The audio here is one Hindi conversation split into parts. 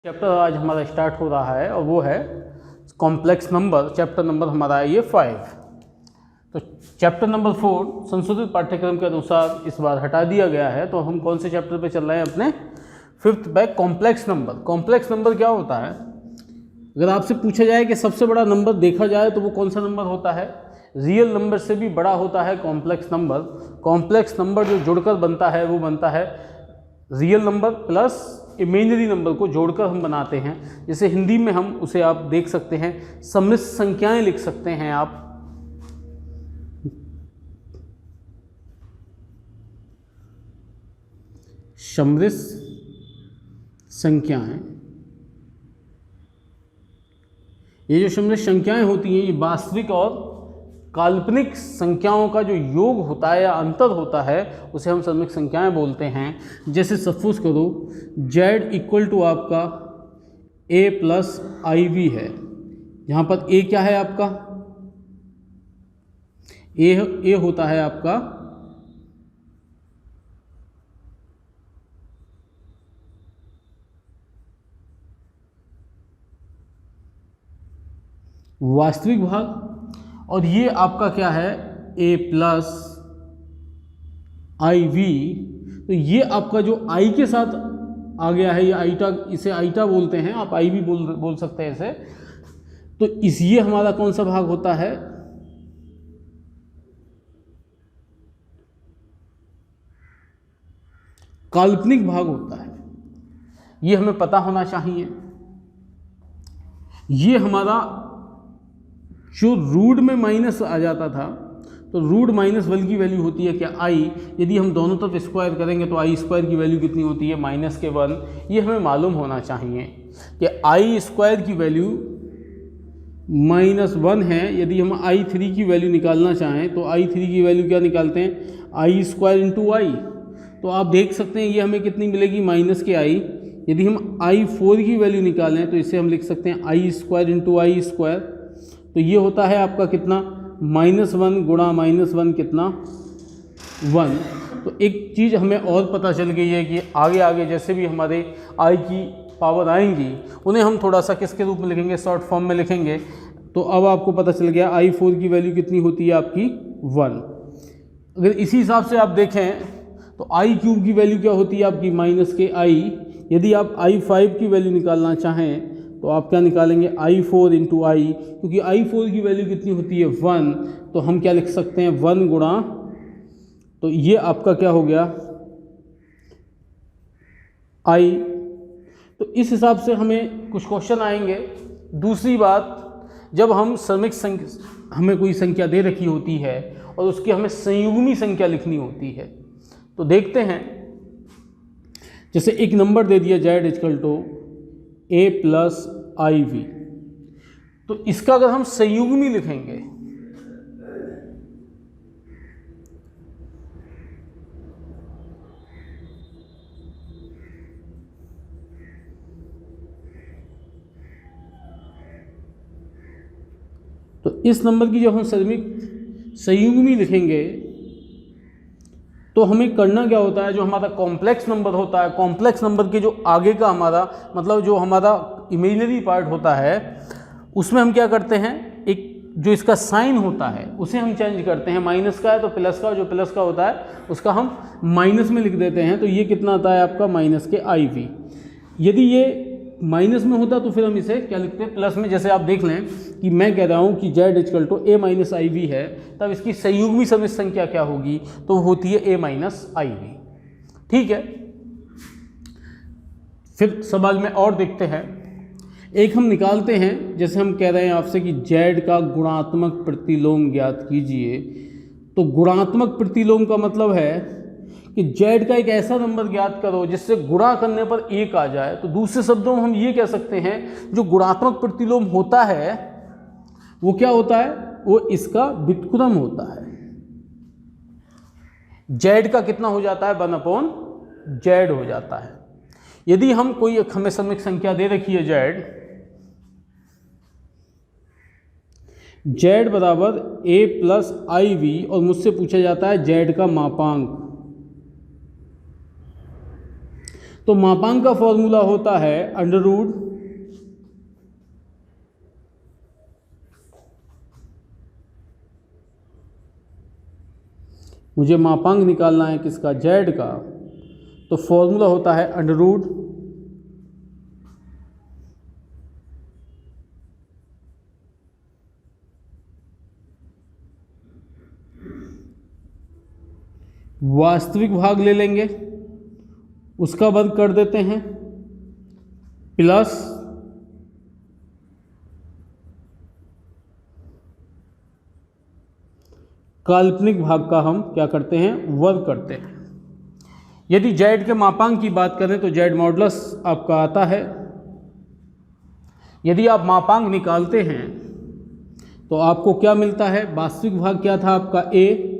चैप्टर आज हमारा स्टार्ट हो रहा है और वो है कॉम्प्लेक्स नंबर। चैप्टर नंबर हमारा है ये 5। तो चैप्टर नंबर 4 संशोधित पाठ्यक्रम के अनुसार इस बार हटा दिया गया है। तो हम कौन से चैप्टर पे चल रहे हैं? अपने 5th पे कॉम्प्लेक्स नंबर। कॉम्प्लेक्स नंबर क्या होता है? अगर आपसे पूछा जाए कि सबसे बड़ा नंबर देखा जाए तो वो कौन सा नंबर होता है? रियल नंबर से भी बड़ा होता है कॉम्प्लेक्स नंबर। कॉम्प्लेक्स नंबर जो जुड़कर बनता है वो बनता है real number plus imaginary number को जोड़कर हम बनाते हैं। जैसे हिंदी में हम उसे आप देख सकते हैं सम्मिश्र संख्याएं लिख सकते हैं आप। सम्मिश्र संख्याएं, ये जो सम्मिश्र संख्याएं होती हैं ये वास्तविक और काल्पनिक संख्याओं का जो योग होता है या अंतर होता है उसे हम सम्मिश्र संख्याएं बोलते हैं। जैसे सपोज करो z इक्वल टू आपका a प्लस IV है। यहाँ पर a क्या है आपका? a होता है आपका वास्तविक भाग और ये आपका क्या है? a plus IV। तो ये आपका जो I के साथ आ गया है ये आईटा, इसे आईटा बोलते हैं, आप I भी बोल सकते हैं इसे। तो ये हमारा कौन सा भाग होता है? काल्पनिक भाग होता है। ये हमें पता होना चाहिए। ये हमारा जो रूट में माइनस आ जाता था तो रूट -1 की वैल्यू होती है क्या? I। यदि हम दोनों तरफ स्क्वायर करेंगे तो I² की वैल्यू कितनी होती है? -1। ये हमें मालूम होना चाहिए कि I² की वैल्यू -1 है। यदि हम I3 की वैल्यू निकालना चाहें तो I3 की वैल्यू क्या निकालते हैं? I² × I। तो आप देख सकते हैं ये हमें कितनी मिलेगी? -I। यदि हम I4 की वैल्यू निकालें तो इसे हम लिख सकते हैं I² × I²। तो ये होता है आपका कितना? -1 × -1 कितना? 1। तो एक चीज़ हमें और पता चल गई है कि आगे आगे जैसे भी हमारे I की पावर आएंगी उन्हें हम थोड़ा सा किसके रूप में लिखेंगे? शॉर्ट फॉर्म में लिखेंगे। तो अब आपको पता चल गया I4 की वैल्यू कितनी होती है आपकी? 1। अगर इसी हिसाब से आप देखें तो I³ की वैल्यू क्या होती है आपकी? -I। यदि आप I5 की वैल्यू निकालना चाहें तो आप क्या निकालेंगे? I4 × I। क्योंकि I4 की वैल्यू कितनी होती है? 1। तो हम क्या लिख सकते हैं? 1 गुणा, तो ये आपका क्या हो गया? I। तो इस हिसाब से हमें कुछ क्वेश्चन आएंगे। दूसरी बात, जब हम हमें कोई संख्या दे रखी होती है और उसकी हमें संयुग्मी संख्या लिखनी होती है तो देखते हैं। जैसे एक नंबर दे दिया z = a प्लस IV। तो इसका अगर हम संयुग्मी लिखेंगे तो इस नंबर की जब हम संयुग्मी लिखेंगे तो हमें करना क्या होता है? जो हमारा कॉम्प्लेक्स नंबर होता है, कॉम्प्लेक्स नंबर के जो आगे का हमारा मतलब जो हमारा इमेजिनरी पार्ट होता है उसमें हम क्या करते हैं? एक जो इसका साइन होता है उसे हम चेंज करते हैं। माइनस का है तो प्लस का, जो प्लस का होता है उसका हम माइनस में लिख देते हैं। तो ये कितना आता है आपका? -IV। यदि ये माइनस में होता तो फिर हम इसे क्या लिखते हैं? प्लस में। जैसे आप देख लें कि मैं कह रहा हूँ कि z = a - IV है, तब इसकी संयुग्मी सम्मिश्र संख्या क्या होगी? तो होती है a - IV। ठीक है, फिर सवाल में और देखते हैं। एक हम निकालते हैं, जैसे हम कह रहे हैं आपसे कि z का गुणात्मक प्रतिलोम ज्ञात कीजिए। तो गुणात्मक प्रतिलोम का मतलब है कि z का एक ऐसा नंबर ज्ञात करो जिससे गुणा करने पर 1 आ जाए। तो दूसरे शब्दों में हम ये कह सकते हैं जो गुणात्मक प्रतिलोम होता है वो क्या होता है? वो इसका व्युत्क्रम होता है। z का कितना हो जाता है? 1/z हो जाता है। यदि हम कोई हमें सम्मिश्र संख्या दे रखी है z बराबर a प्लस IV और मुझसे पूछा जाता है z का मापांक, तो मापांक का फॉर्मूला होता है अंडर रूट मुझे मापांक निकालना है किसका, जेड का, तो फॉर्मूला होता है अंडर रूट वास्तविक भाग ले लेंगे, उसका वर्ग कर देते हैं, प्लस काल्पनिक भाग का हम क्या करते हैं, वर्ग करते हैं। यदि जेड के मापांक की बात करें तो जेड मॉडुलस आपका आता है। यदि आप मापांक निकालते हैं तो आपको क्या मिलता है, वास्तविक भाग क्या था आपका ए,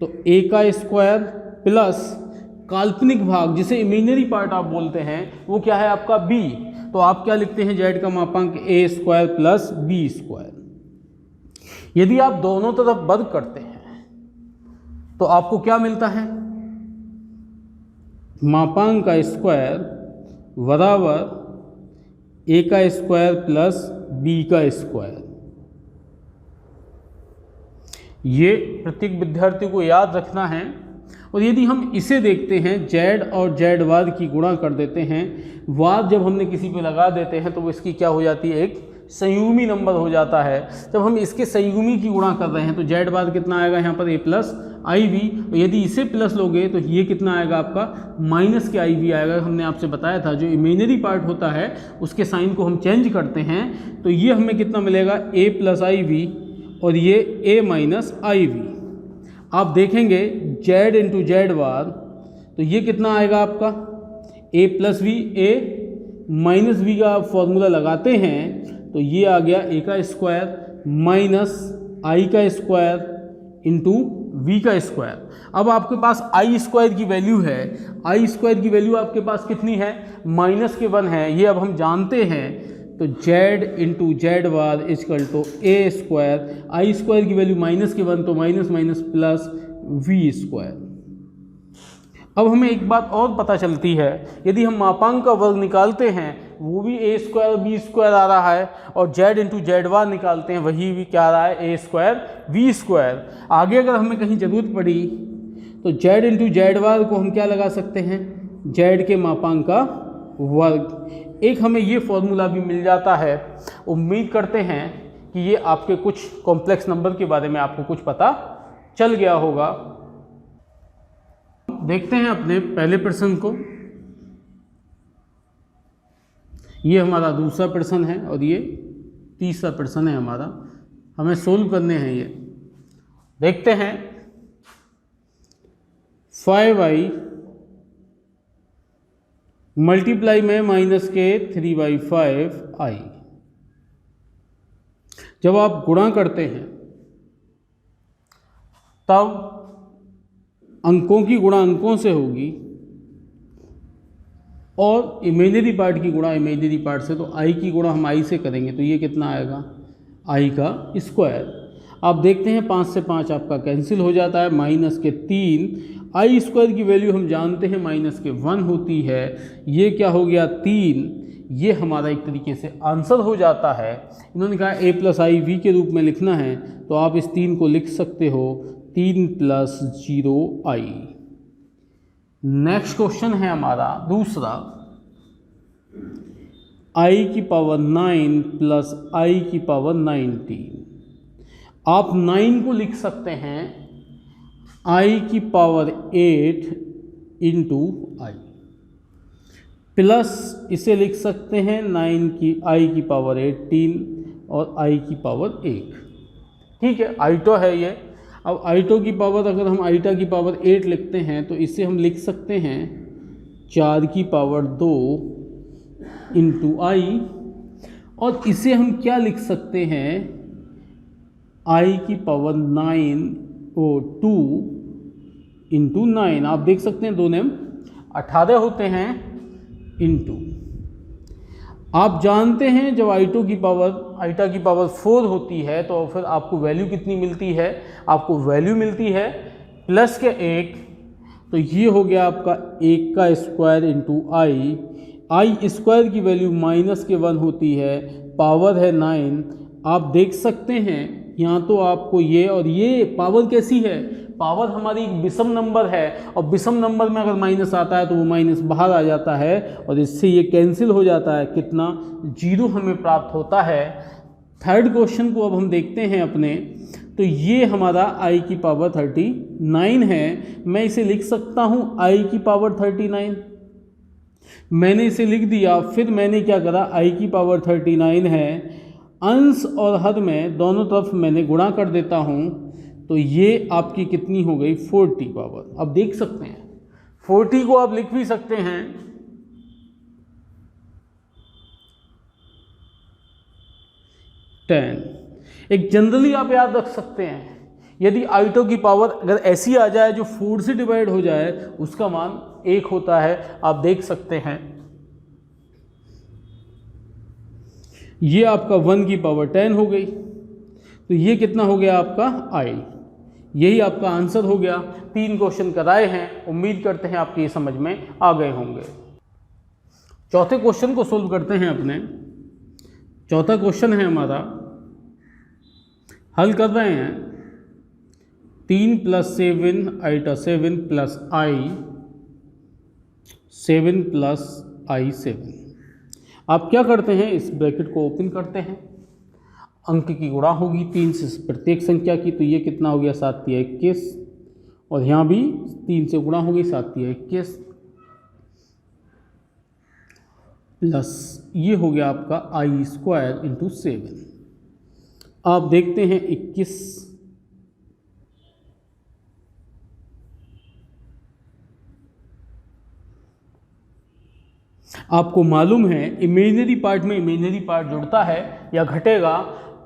तो ए का स्क्वायर प्लस काल्पनिक भाग जिसे इमेजिनरी पार्ट आप बोलते हैं वो क्या है आपका बी, तो आप क्या लिखते हैं, जेड का मापांक ए स्क्वायर प्लस बी स्क्वायर। यदि आप दोनों तरफ वर्ग करते हैं तो आपको क्या मिलता है, मापांक का स्क्वायर बराबर ए का स्क्वायर प्लस बी का स्क्वायर। ये प्रत्येक विद्यार्थी को याद रखना है। और यदि हम इसे देखते हैं, जेड और जेड वाद की गुणा कर देते हैं, वाद जब हमने किसी पे लगा देते हैं तो वो इसकी क्या हो जाती है, एक संयुग्मी नंबर हो जाता है। जब हम इसके संयुग्मी की गुणा कर रहे हैं तो जेड बाद कितना आएगा यहाँ पर, ए प्लस आई वी, और यदि इसे प्लस लोगे तो ये कितना आएगा आपका, माइनस के आई वी आएगा। हमने आपसे बताया था जो इमेजिनरी पार्ट होता है उसके साइन को हम चेंज करते हैं तो ये हमें कितना मिलेगा, ए प्लस आई वी और ये ए माइनस आई वी। आप देखेंगे जेड इंटू जेड वार तो ये कितना आएगा आपका, A plus V, A minus V का आप फॉर्मूला लगाते हैं तो ये आ गया ए का स्क्वायर माइनस आई का स्क्वायर इंटू वी का स्क्वायर। अब आपके पास आई स्क्वायर की वैल्यू है, आई स्क्वायर की वैल्यू आपके पास कितनी है, -1 है, ये अब हम जानते हैं। तो Z into Z bar equal to A square, I square की वैल्यू -1 तो minus minus plus V square. अब हमें एक बात और पता चलती है, यदि हम मापांक का वर्ग निकालते हैं वो भी ए स्क्वायर बी स्क्वायर आ रहा है, और जेड इंटू जेड वार निकालते हैं वही भी क्या आ रहा है, ए स्क्वायर वी स्क्वायर। आगे अगर हमें कहीं ज़रूरत पड़ी तो जेड इंटू जेड वार को हम क्या लगा सकते हैं, जेड के मापांक का वर्ग। एक हमें ये फॉर्मूला भी मिल जाता है। उम्मीद करते हैं कि ये आपके कुछ कॉम्प्लेक्स नंबर के बारे में आपको कुछ पता चल गया होगा। देखते हैं अपने पहले प्रश्न को। ये हमारा दूसरा प्रश्न है और ये तीसरा प्रश्न है हमारा, हमें सोल्व करने हैं ये। देखते हैं 5i मल्टीप्लाई में माइनस के 3/5i। जब आप गुणा करते हैं तब अंकों की गुणा अंकों से होगी और इमेजिनरी पार्ट की गुणा इमेजिनरी पार्ट से, तो आई की गुणा हम आई से करेंगे तो ये कितना आएगा, आई का स्क्वायर। आप देखते हैं 5 से 5 आपका कैंसिल हो जाता है, माइनस के 3, आई स्क्वायर की वैल्यू हम जानते हैं माइनस के 1 होती है, ये क्या हो गया 3, ये हमारा एक तरीके से आंसर हो जाता है। इन्होंने कहा ए प्लस आई वी के रूप में लिखना है तो आप इस 3 को लिख सकते हो 3 + 0i। नेक्स्ट क्वेश्चन है हमारा दूसरा, i की पावर 9 प्लस i की पावर 19। आप 9 को लिख सकते हैं i की पावर 8 इंटू आई, प्लस इसे लिख सकते हैं 9 की i की पावर 18 और i की पावर 1। ठीक है, आइटो है ये। अब आइटो की पावर, अगर हम आइटा की पावर 8 लिखते हैं तो इसे हम लिख सकते हैं 4 की पावर 2 इंटू आई, और इसे हम क्या लिख सकते हैं, i की पावर 9 और 2 इंटू 9। आप देख सकते हैं दोनों 18 होते हैं इंटू। आप जानते हैं जब आइटा की पावर 4 होती है तो फिर आपको वैल्यू कितनी मिलती है, आपको वैल्यू मिलती है +1 तो ये हो गया आपका 1 का स्क्वायर इंटू आई स्क्वायर की वैल्यू माइनस के 1 होती है, पावर है 9। आप देख सकते हैं यहाँ तो आपको ये और ये पावर कैसी है, पावर हमारी एक विषम नंबर है और विषम नंबर में अगर माइनस आता है तो वो माइनस बाहर आ जाता है और इससे ये कैंसिल हो जाता है, कितना 0 हमें प्राप्त होता है। थर्ड क्वेश्चन को अब हम देखते हैं अपने, तो ये हमारा i की पावर 39 है। मैं इसे लिख सकता हूँ i की पावर 39, मैंने इसे लिख दिया। फिर मैंने क्या करा, i की पावर 39 है, अंश और हर में दोनों तरफ मैंने गुणा कर देता हूँ, तो ये आपकी कितनी हो गई 40 पावर। अब देख सकते हैं 40 को आप लिख भी सकते हैं 10। एक जनरली आप याद रख सकते हैं, यदि आइटो की पावर अगर ऐसी आ जाए जो 4 से डिवाइड हो जाए उसका मान 1 होता है। आप देख सकते हैं ये आपका 1 की पावर 10 हो गई, तो ये कितना हो गया आपका i। यही आपका आंसर हो गया। 3 क्वेश्चन कराए हैं, उम्मीद करते हैं आपकी ये समझ में आ गए होंगे। चौथे क्वेश्चन को सोल्व करते हैं अपने। चौथा क्वेश्चन है हमारा, हल कर रहे हैं 3 + 7 i 7 + i 7 + i 7। आप क्या करते हैं, इस ब्रैकेट को ओपन करते हैं, अंक की गुणा होगी 3 से प्रत्येक संख्या की, तो ये कितना हो गया 7 × 21 और यहाँ भी 3 से गुणा होगी 7 × 21 प्लस ये हो गया आपका i² × 7। आप देखते हैं 21 आपको मालूम है इमेजिनरी पार्ट में इमेजिनरी पार्ट जुड़ता है या घटेगा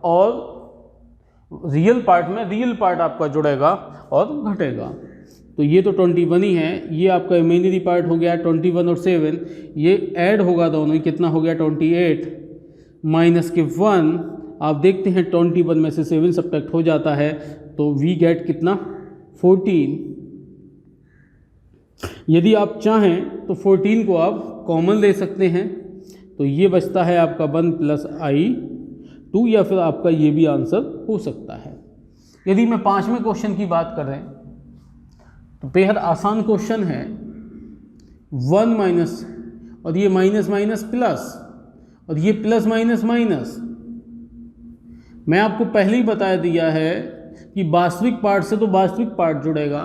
और रियल पार्ट में रियल पार्ट आपका जुड़ेगा और घटेगा। तो ये तो 21 ही है, ये आपका इमेजिनरी पार्ट हो गया 21 और 7, ये ऐड होगा दोनों ही, कितना हो गया 28 माइनस के 1। आप देखते हैं 21 में से 7 सब्ट्रैक्ट हो जाता है तो वी गेट कितना 14। यदि आप चाहें तो 14 को आप कॉमन ले सकते हैं, तो ये बचता है आपका 1 + i2, या फिर आपका ये भी आंसर हो सकता है। यदि मैं 5वें क्वेश्चन की बात करें तो बेहद आसान क्वेश्चन है। 1 माइनस और ये माइनस माइनस प्लस और ये प्लस माइनस माइनस। मैं आपको पहले ही बता दिया है कि वास्तविक पार्ट से तो वास्तविक पार्ट जुड़ेगा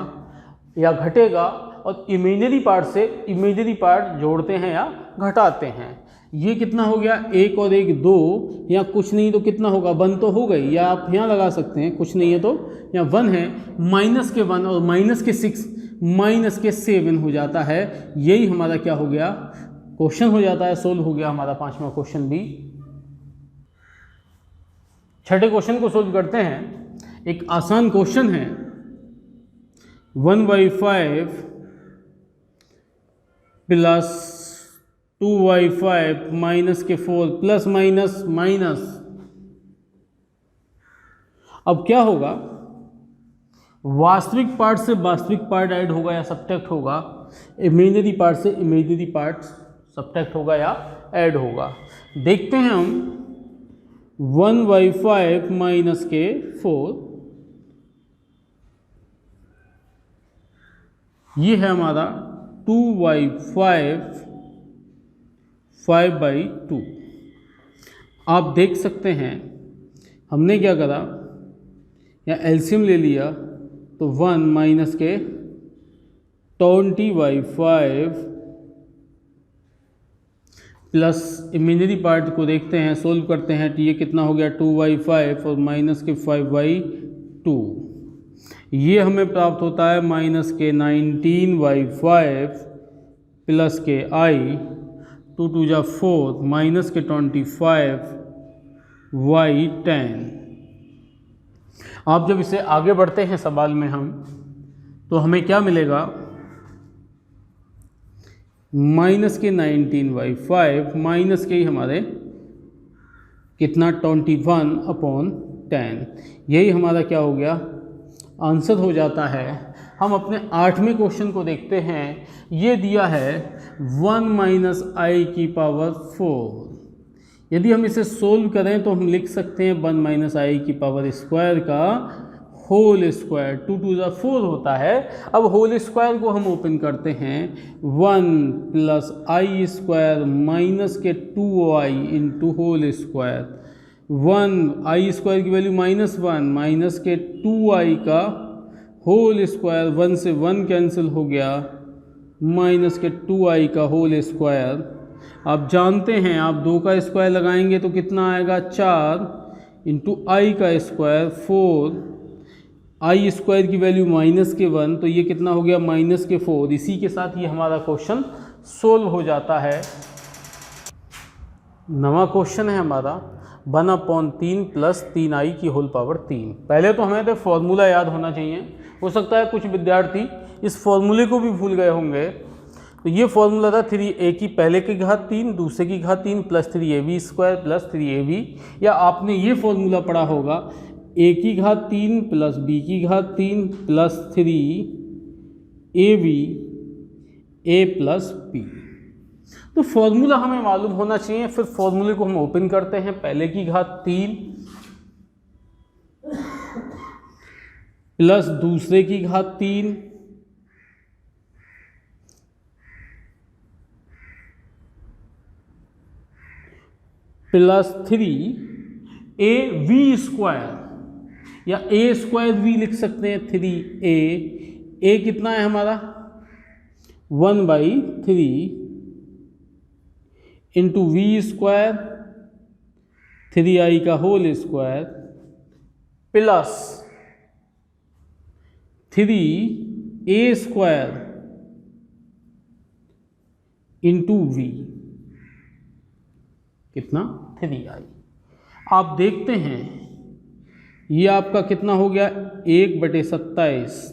या घटेगा और इमेजिनरी पार्ट से इमेजिनरी पार्ट जोड़ते हैं या घटाते हैं। ये कितना हो गया 1 और 1 2, या कुछ नहीं तो कितना होगा 1 तो हो गई, या आप यहाँ लगा सकते हैं कुछ नहीं है तो यहाँ 1 है, माइनस के 1 और माइनस के 6 माइनस के 7 हो जाता है। यही हमारा क्या हो गया क्वेश्चन हो जाता है, सोल्व हो गया हमारा 5वां क्वेश्चन भी। छठे क्वेश्चन को सोल्व करते हैं। एक आसान क्वेश्चन है, 1/5 प्लस 2/5 माइनस के 4 प्लस माइनस माइनस। अब क्या होगा, वास्तविक पार्ट से वास्तविक पार्ट ऐड होगा या सब्ट्रैक्ट होगा, इमेजिनरी पार्ट से इमेजिनरी पार्ट सब्ट्रैक्ट होगा या ऐड होगा। देखते हैं हम 1/5 माइनस के 4, ये है हमारा 2/5 5/2। आप देख सकते हैं हमने क्या करा, या एलसीएम ले लिया तो 1 माइनस के 20/5 प्लस इमेजिनरी पार्ट को देखते हैं, सोल्व करते हैं तो ये कितना हो गया 2/5 और माइनस के 5/2। ये हमें प्राप्त होता है माइनस के 19/5 प्लस के i 2 2 जा 4 माइनस के 25/10। आप जब इसे आगे बढ़ते हैं सवाल में हम, तो हमें क्या मिलेगा, माइनस के 19/5 माइनस के ही हमारे कितना 21/10। यही हमारा क्या हो गया आंसर हो जाता है। हम अपने 8वें क्वेश्चन को देखते हैं। ये दिया है 1 माइनस आई की पावर 4। यदि हम इसे सोल्व करें तो हम लिख सकते हैं 1 माइनस आई की पावर स्क्वायर का होल स्क्वायर, 2 टू ज़ा 4 होता है। अब होल स्क्वायर को हम ओपन करते हैं, 1 प्लस आई स्क्वायर माइनस के 2i इंटू होल स्क्वायर, 1 आई स्क्वायर की वैल्यू -1 माइनस के 2i का होल स्क्वायर, 1 से 1 कैंसिल हो गया, माइनस के 2i का होल स्क्वायर। आप जानते हैं आप 2 का स्क्वायर लगाएंगे तो कितना आएगा, 4 इंटू आई का स्क्वायर 4, आई स्क्वायर की वैल्यू -1 तो ये कितना हो गया -4। इसी के साथ ये हमारा क्वेश्चन सोल्व हो जाता है। नवा क्वेश्चन है हमारा 1/3 प्लस 3i की होल पावर 3। पहले तो हमें तो फॉर्मूला याद होना चाहिए। हो सकता है कुछ विद्यार्थी इस फॉर्मूले को भी भूल गए होंगे। तो ये फॉर्मूला था 3a की पहले की घात 3 दूसरे की घात 3 plus 3ab square plus 3ab, या आपने ये फॉर्मूला पढ़ा होगा a की घात 3 प्लस b की घात 3 plus 3ab a plus b। तो फॉर्मूला हमें मालूम होना चाहिए। फिर फॉर्मूले को हम ओपन करते हैं, पहले की घात 3 प्लस दूसरे की घात 3 प्लस 3ab स्क्वायर, या a स्क्वायर भी लिख सकते हैं 3a। a कितना है हमारा 1/3 इंटू v स्क्वायर 3i का whole square plus 3a square into v, कितना 3i। आप देखते हैं ये आपका कितना हो गया 1/27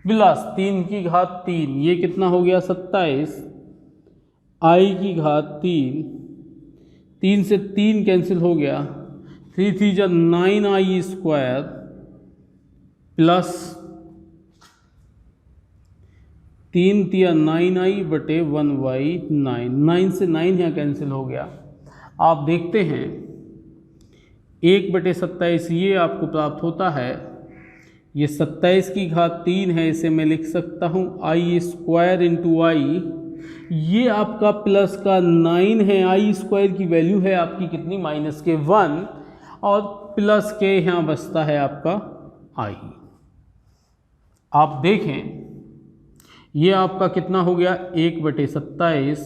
प्लस 3 की घात 3, ये कितना हो गया 27, i की घात 3, 3 से 3 कैंसिल हो गया, 3 3 जा 9i स्क्वायर प्लस 3 तिया 9i बटे 1/9, 9 से 9 यहाँ कैंसिल हो गया। आप देखते हैं 1/27 ये आपको प्राप्त होता है। ये 27 की घात 3 है, इसे मैं लिख सकता हूँ आई स्क्वायर इंटू आई। ये आपका प्लस का 9 है, आई स्क्वायर की वैल्यू है आपकी कितनी -1, और प्लस के यहाँ बचता है आपका आई। आप देखें ये आपका कितना हो गया 1/27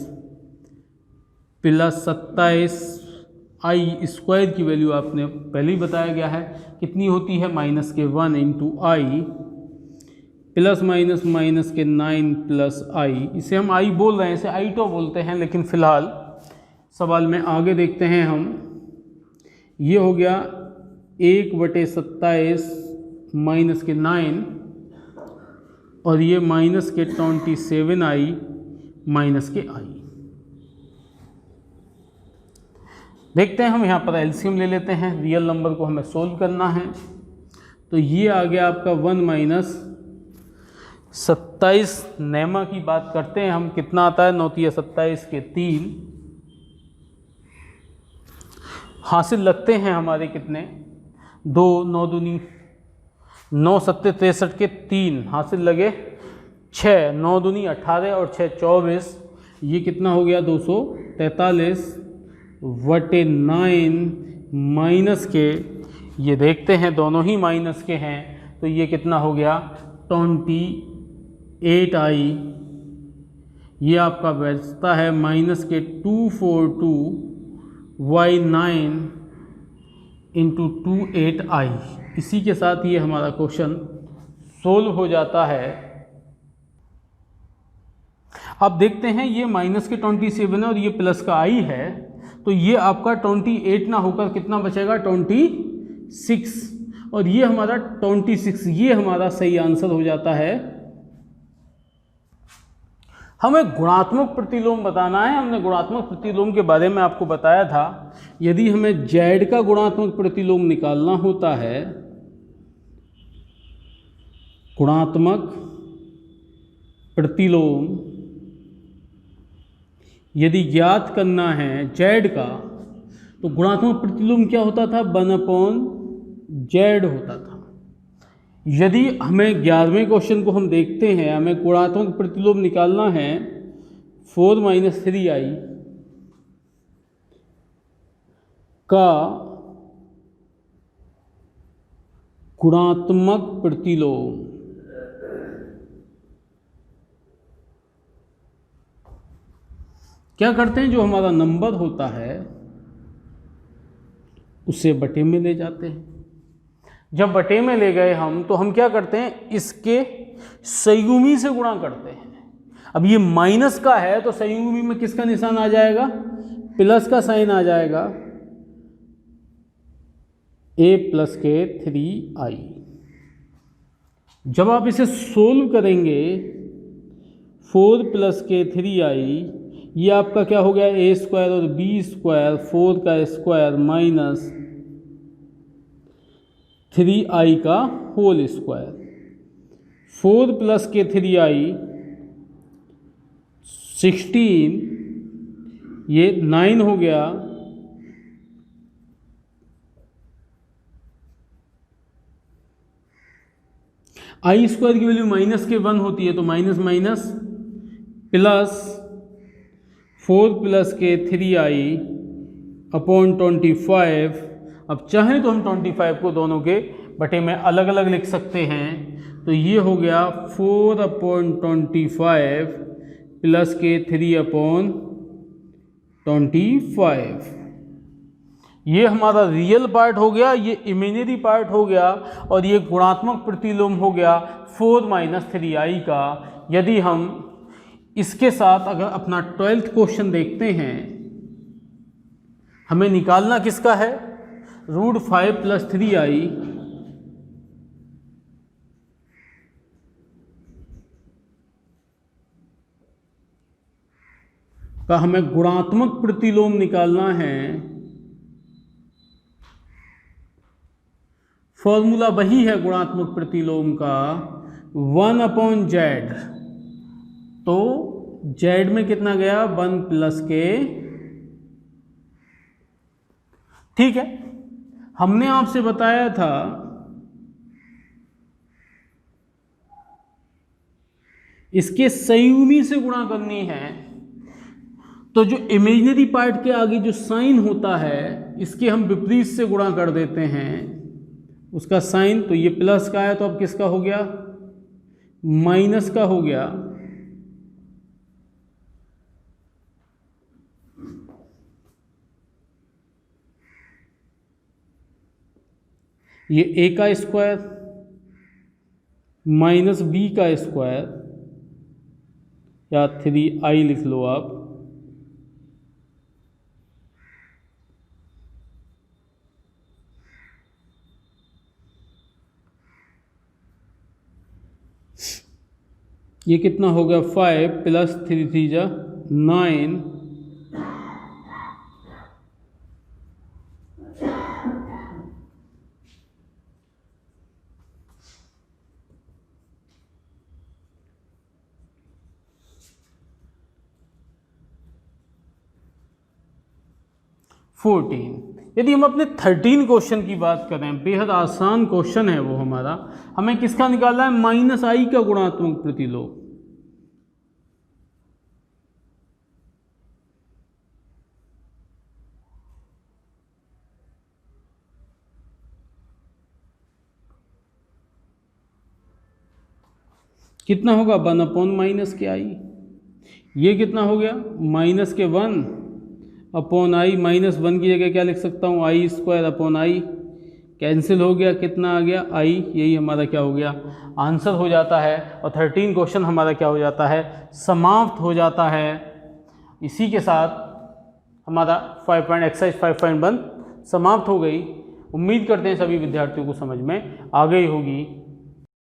प्लस 27 आई स्क्वायर की वैल्यू आपने पहले ही बताया गया है कितनी होती है -1 इंटू आई प्लस माइनस के 9 प्लस आई। इसे हम आई बोल रहे हैं, इसे आई तो बोलते हैं, लेकिन फ़िलहाल सवाल में आगे देखते हैं हम। ये हो गया 1/27 माइनस के 9 और ये माइनस के 27i माइनस के आई। देखते हैं हम यहाँ पर एलसीएम ले लेते हैं, रियल नंबर को हमें सोल्व करना है। तो ये आ गया आपका 1 - 27, नेमा की बात करते हैं हम, कितना आता है 9 × 27 के 3 हासिल लगते हैं हमारे कितने 2, 9 दूनी 9 × 7 = 63 के 3 हासिल लगे 6, 9 दूनी 18 और 6 24, ये कितना हो गया 243 बटे 9 माइनस के, ये देखते हैं दोनों ही माइनस के हैं, तो ये कितना हो गया 28i। ये आपका बचता है माइनस के 242y9 इंटू 28i। इसी के साथ ये हमारा क्वेश्चन सोल्व हो जाता है। अब देखते हैं ये माइनस के 27 है और ये प्लस का i है, तो ये आपका 28 ना होकर कितना बचेगा 26, और ये हमारा 26, ये हमारा सही आंसर हो जाता है। हमें गुणात्मक प्रतिलोम बताना है। हमने गुणात्मक प्रतिलोम के बारे में आपको बताया था। यदि हमें z का गुणात्मक प्रतिलोम निकालना होता है गुणात्मक प्रतिलोम यदि ज्ञात करना है z का, तो गुणात्मक प्रतिलोम क्या होता था, 1/z होता था। यदि हमें 11वें क्वेश्चन को हम देखते हैं, हमें गुणात्मक प्रतिलोम निकालना है 4 - 3i का गुणात्मक प्रतिलोम। क्या करते हैं, जो हमारा नंबर होता है उसे बटे में ले जाते हैं। जब बटे में ले गए हम, तो हम क्या करते हैं, इसके संयुग्मी से गुणा करते हैं। अब ये माइनस का है तो संयुग्मी में किसका निशान आ जाएगा, प्लस का साइन आ जाएगा, a + k 3i। जब आप इसे सोल्व करेंगे 4 + k 3i, ये आपका क्या हो गया, a² और b², 4 का स्क्वायर माइनस 3i का होल स्क्वायर। 4 + k 3i 16, ये 9 हो गया, i² की वैल्यू -1 होती है, तो minus minus plus 4 + k 3i upon 25। अब चाहें तो हम 25 को दोनों के बटे में अलग अलग लिख सकते हैं, तो ये हो गया 4/25 + k 3/25। ये हमारा रियल पार्ट हो गया, ये इमेजिनरी पार्ट हो गया, और ये गुणात्मक प्रतिलोम हो गया 4 - 3i का। यदि हम इसके साथ अगर अपना 12th क्वेश्चन देखते हैं, हमें निकालना किसका है, √5 + 3i का हमें गुणात्मक प्रतिलोम निकालना है। फॉर्मूला वही है गुणात्मक प्रतिलोम का, 1/z। तो z में कितना गया, 1 + k। ठीक है, हमने आपसे बताया था इसके संयुग्मी से गुणा करनी है, तो जो इमेजिनरी पार्ट के आगे जो साइन होता है, इसके हम विपरीत से गुणा कर देते हैं उसका साइन। तो ये प्लस का है, तो अब किसका हो गया, माइनस का हो गया। ये a का स्क्वायर माइनस b का स्क्वायर, या 3i लिख लो आप, ये कितना हो गया, 5 + 3 3 जा 9, यदि हम अपने 13 क्वेश्चन की बात करें, बेहद आसान क्वेश्चन है वो हमारा, हमें किसका निकालना है, -i का गुणात्मक प्रतिलोम। कितना होगा, 1/-ki। ये कितना हो गया, -1/i, -1 की जगह क्या लिख सकता हूँ, i²/i। कैंसिल हो गया, कितना आ गया, i। यही हमारा क्या हो गया, आंसर हो जाता है। और 13 क्वेश्चन हमारा क्या हो जाता है, समाप्त हो जाता है। इसी के साथ हमारा एक्सरसाइज 5.1 समाप्त हो गई। उम्मीद करते हैं सभी विद्यार्थियों को समझ में आ गई होगी।